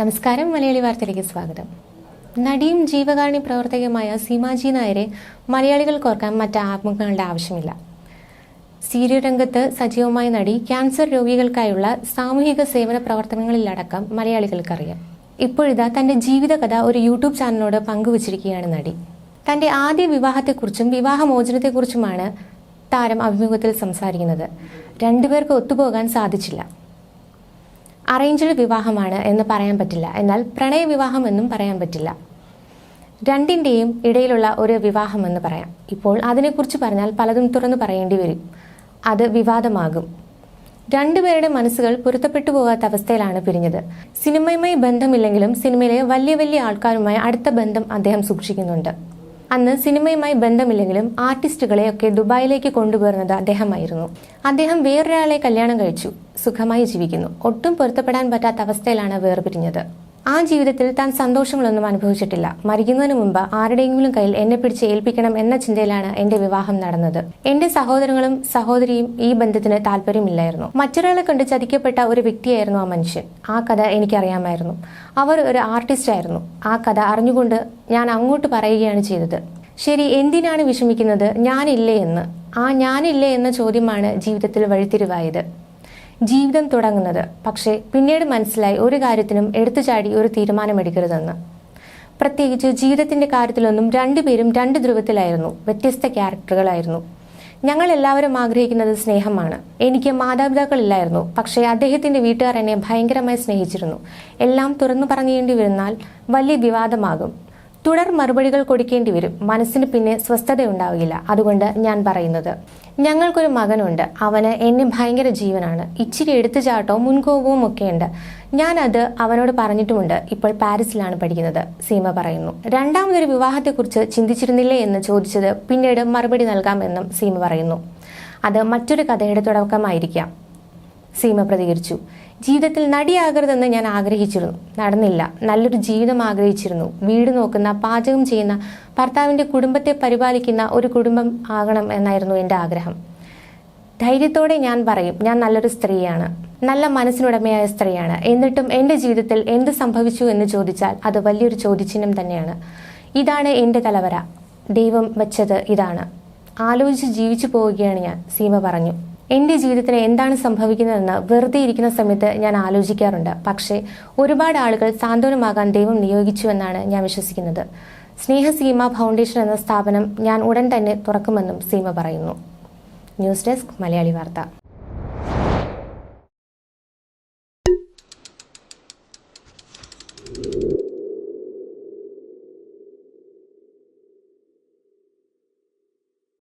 നമസ്കാരം, മലയാളി വാർത്തയിലേക്ക് സ്വാഗതം. നടിയും ജീവകാരുണ്യ പ്രവർത്തകയുമായ സീമാജി നായരെ മലയാളികൾക്ക് ഓർക്കാൻ മറ്റ് ആത്മങ്ങളുടെ ആവശ്യമില്ല. സീരിയൽ രംഗത്ത് സജീവമായ നടി, ക്യാൻസർ രോഗികൾക്കായുള്ള സാമൂഹിക സേവന പ്രവർത്തനങ്ങളിലടക്കം മലയാളികൾക്കറിയാം. ഇപ്പോഴിതാ തന്റെ ജീവിതകഥ ഒരു യൂട്യൂബ് ചാനലിനോട് പങ്കുവച്ചിരിക്കുകയാണ് നടി. തന്റെ ആദ്യ വിവാഹത്തെക്കുറിച്ചും വിവാഹമോചനത്തെക്കുറിച്ചുമാണ് താരം അഭിമുഖത്തിൽ സംസാരിക്കുന്നത്. രണ്ടുപേർക്ക് ഒത്തുപോകാൻ സാധിച്ചില്ല. അറേഞ്ച്ഡ് വിവാഹമാണ് എന്ന് പറയാൻ പറ്റില്ല, എന്നാൽ പ്രണയ വിവാഹം എന്നും പറയാൻ പറ്റില്ല. രണ്ടിൻ്റെയും ഇടയിലുള്ള ഒരു വിവാഹമെന്ന് പറയാം. ഇപ്പോൾ അതിനെക്കുറിച്ച് പറഞ്ഞാൽ പലതും തുറന്നു പറയേണ്ടി വരും. അത് വിവാദമാകും. രണ്ടുപേരുടെ മനസ്സുകൾ പൊരുത്തപ്പെട്ടു പോകാത്ത അവസ്ഥയിലാണ് പിരിഞ്ഞത്. സിനിമയുമായി ബന്ധമില്ലെങ്കിലും സിനിമയിലെ വലിയ വലിയ ആൾക്കാരുമായി അടുത്ത ബന്ധം അദ്ദേഹം സൂക്ഷിക്കുന്നുണ്ട്. അന്ന് സിനിമയുമായി ബന്ധമില്ലെങ്കിലും ആർട്ടിസ്റ്റുകളെയൊക്കെ ദുബായിലേക്ക് കൊണ്ടുപോകുന്നത് അദ്ദേഹമായിരുന്നു. അദ്ദേഹം വേറൊരാളെ കല്യാണം കഴിച്ചു, സുഖമായി ജീവിക്കുന്നു. ഒട്ടും പൊരുത്തപ്പെടാൻ പറ്റാത്ത അവസ്ഥയിലാണ് വേർപിരിഞ്ഞത്. ആ ജീവിതത്തിൽ താൻ സന്തോഷങ്ങളൊന്നും അനുഭവിച്ചിട്ടില്ല. മരിക്കുന്നതിന് മുമ്പ് ആരുടെയെങ്കിലും കയ്യിൽ എന്നെ പിടിച്ച് ഏൽപ്പിക്കണം എന്ന ചിന്തയിലാണ് എന്റെ വിവാഹം നടന്നത്. എന്റെ സഹോദരങ്ങളും സഹോദരിയും ഈ ബന്ധത്തിന് താല്പര്യമില്ലായിരുന്നു. മറ്റൊരാളെ കണ്ട് ചതിക്കപ്പെട്ട ഒരു വ്യക്തിയായിരുന്നു ആ മനുഷ്യൻ. ആ കഥ എനിക്കറിയാമായിരുന്നു. അവർ ഒരു ആർട്ടിസ്റ്റ് ആയിരുന്നു. ആ കഥ അറിഞ്ഞുകൊണ്ട് ഞാൻ അങ്ങോട്ട് പറയുകയാണ് ചെയ്തത്. ശരി, എന്തിനാണ് വിഷമിക്കുന്നത്? ഞാനില്ലേ എന്ന്. ആ ഞാനില്ലേ എന്ന ചോദ്യമാണ് ജീവിതത്തിൽ വഴിത്തിരിവായത്. ജീവിതം തുടങ്ങുന്നത്. പക്ഷേ പിന്നീട് മനസ്സിലായി ഒരു കാര്യത്തിനും എടുത്തുചാടി ഒരു തീരുമാനമെടുക്കരുതെന്ന്. പ്രത്യേകിച്ച് ജീവിതത്തിന്റെ കാര്യത്തിലൊന്നും രണ്ടുപേരും രണ്ട് ധ്രുവത്തിലായിരുന്നു. വ്യത്യസ്ത ക്യാരക്ടറുകളായിരുന്നു. ഞങ്ങൾ എല്ലാവരും ആഗ്രഹിക്കുന്നത് സ്നേഹമാണ്. എനിക്ക് മാതാപിതാക്കളില്ലായിരുന്നു, പക്ഷേ അദ്ദേഹത്തിന്റെ വീട്ടുകാർ എന്നെ ഭയങ്കരമായി സ്നേഹിച്ചിരുന്നു. എല്ലാം തുറന്നു പറയേണ്ടി വരുന്നാൽ വലിയ വിവാദമാകും. തുടർ മറുപടികൾ കൊടുക്കേണ്ടി വരും. മനസ്സിന് പിന്നെ സ്വസ്ഥതയുണ്ടാവില്ല. അതുകൊണ്ട് ഞാൻ പറയുന്നത്, ഞങ്ങൾക്കൊരു മകനുണ്ട്. അവന് എന്നെ ഭയങ്കര ജീവനാണ്. ഇച്ചിരി എടുത്തുചാട്ടവും മുൻകോപവും ഒക്കെയുണ്ട്. ഞാനത് അവനോട് പറഞ്ഞിട്ടുമുണ്ട്. ഇപ്പോൾ പാരീസിലാണ് പഠിക്കുന്നത്, സീമ പറയുന്നു. രണ്ടാമതൊരു വിവാഹത്തെക്കുറിച്ച് ചിന്തിച്ചിരുന്നില്ലേ എന്ന് ചോദിച്ചത് പിന്നീട് മറുപടി നൽകാമെന്നും സീമ പറയുന്നു. അത് മറ്റൊരു കഥയുടെ തുടക്കമായിരിക്കാം, സീമ പ്രതികരിച്ചു. ജീവിതത്തിൽ നടിയാകരുതെന്ന് ഞാൻ ആഗ്രഹിച്ചിരുന്നു, നടന്നില്ല. നല്ലൊരു ജീവിതം ആഗ്രഹിച്ചിരുന്നു. വീട് നോക്കുന്ന, പാചകം ചെയ്യുന്ന, ഭർത്താവിൻ്റെ കുടുംബത്തെ പരിപാലിക്കുന്ന ഒരു കുടുംബം ആകണം എന്നായിരുന്നു എൻ്റെ ആഗ്രഹം. ധൈര്യത്തോടെ ഞാൻ പറയും, ഞാൻ നല്ലൊരു സ്ത്രീയാണ്, നല്ല മനസ്സിനുടമയായ സ്ത്രീയാണ്. എന്നിട്ടും എൻ്റെ ജീവിതത്തിൽ എന്ത് സംഭവിച്ചു എന്ന് ചോദിച്ചാൽ അത് വലിയൊരു ചോദ്യചിഹ്നം തന്നെയാണ്. ഇതാണ് എൻ്റെ തലവര. ദൈവം വെച്ചത് ഇതാണ്. ആലോചിച്ച് ജീവിച്ചു പോവുകയാണ് ഞാൻ, സീമ പറഞ്ഞു. എൻ്റെ ജീവിതത്തിന് എന്താണ് സംഭവിക്കുന്നതെന്ന് വെറുതെ ഇരിക്കുന്ന സമയത്ത് ഞാൻ ആലോചിക്കാറുണ്ട്. പക്ഷേ ഒരുപാട് ആളുകൾ സാന്ത്വനമാകാൻ ദൈവം നിയോഗിച്ചുവെന്നാണ് ഞാൻ വിശ്വസിക്കുന്നത്. സ്നേഹസീമ ഫൗണ്ടേഷൻ എന്ന സ്ഥാപനം ഞാൻ ഉടൻ തന്നെ തുറക്കുമെന്നും സീമ പറയുന്നു. ന്യൂസ് ഡെസ്ക്, മലയാളി വാർത്ത.